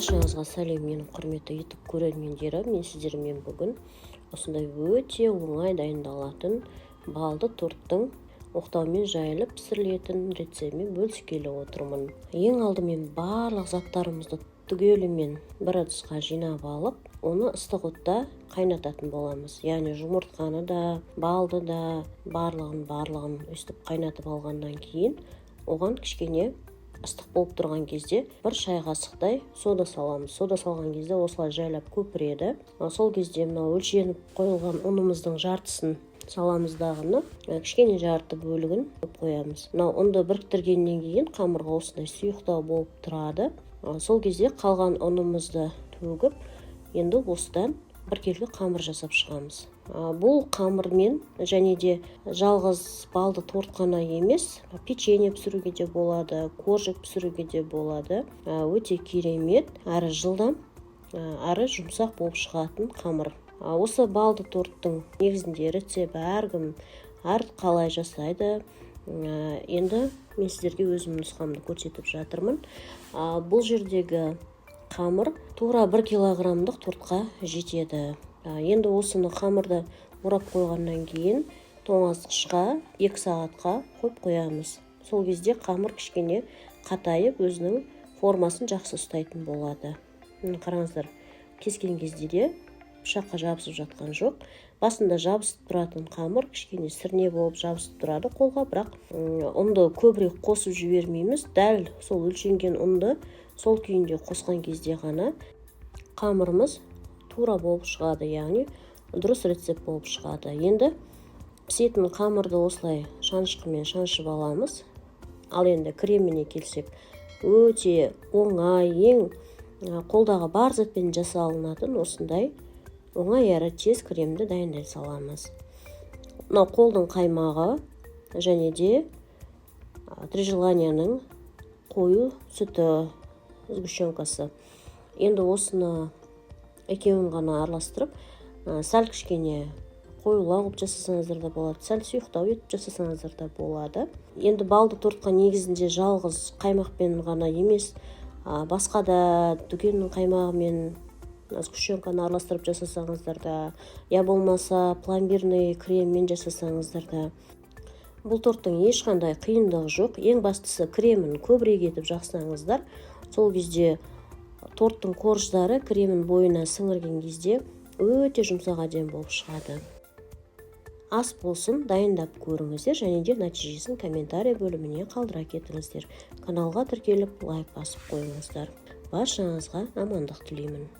Баршаңызға сәлем, менің құрметті YouTube көрермендері. Мен сіздермен бүгін осындай өте оңай дайындалатын балды торттың оқтаумен жайылып пісірілетін рецептімен бөліскелі отырмын. Ең алдымен барлық заттарымызды түгелімен бір ыдысқа жинап алып, оны ыстық отта қайнататын боламыз. Яғни жұмыртқаны да, балды да, барлығын өстіп қайнатып алғаннан кейін, оған кішкене ыстық болып тұрған кезде бір шай қасықтай сода саламыз. Сода салған кезде осылай жайлап көпіреді. Сол кезде мынау өлшеніп қойылған ұнымыздың жартысын саламыз дағыны, кішкене жарты бөлігін қоямыз. Мынау ұнды біріктіргеннен кейін қамырға осындай сұйықтау болып тұрады. Сол кезде қалған ұнымызды төгіп, енді осыдан біркелкі қамыр жасап шығамыз. Бұл қамырмен және де жалғыз балды торт қана емес, печенье пісіруге де болады, коржик пісіруге де болады. Өте керемет, әрі жылдам, әрі жұмсақ болып шығатын қамыр. Осы балды торттың негізінде рецепті әркім әр қалай жасайды. Енді мен сіздерге өзімнің нұсқамды көрсетіп жатырмын. Бұл жердегі қамыр тура 1 килограммдық тортқа жетеді. Енді осыны қамырды орап қойғаннан кейін тоңазытқышқа 2 сағатқа қойып қоямыз. Сол кезде қамыр кішкене қатайып, өзінің формасын жақсы ұстайтын болады. Қараңыздар, кескен кезде де пышаққа жабысып жатқан жоқ. Басында жабысып тұратын қамыр кішкене сірне болып жабысып тұрады қолға, бірақ ұнды көбірек қосып жібермейміз. Дәл сол өлшенген ұнды сол күйінде қосқан кезде ғана қамырымыз тура болып шығады, яғни дұрыс рецепт болып шығады. Енді пісетін қамырды осылай шанышқымен шаншып аламыз. Ал енді креміне келсек, өте оңай, ең қолдағы бар затпен жасалынатын осындай оңай әрі тез кремді дайындай саламыз. Мынау қолдың қаймағы және де Три желанияның қою сүті сгущенкасы. Енді осыны екеуін ғана араластырып, сәл кішкене қоюлау қылып жасасаңыздар да болады, сәл сұйықтау етіп жасасаңыздар да болады. Енді балды тортқа негізінде жалғыз қаймақпен ғана емес, басқа да дүкеннің қаймағымен сгущенканы араластырып жасасаңыздар да, я болмаса пломбирный креммен жасасаңыздар да. Бұл торттың ешқандай қиындығы жоқ. Ең бастысы кремін көбірек етіп жақсаңыздар. Сол кезде торттың корждары кремін бойына сіңірген кезде өте жұмсақ әдемі болып шығады. Ас болсын, дайындап көріңіздер және де нәтижесін комментарий бөліміне қалдыра кетіңіздер. Каналға тіркеліп лайк басып қойыңыздар. Баршаңызға амандық тілеймін.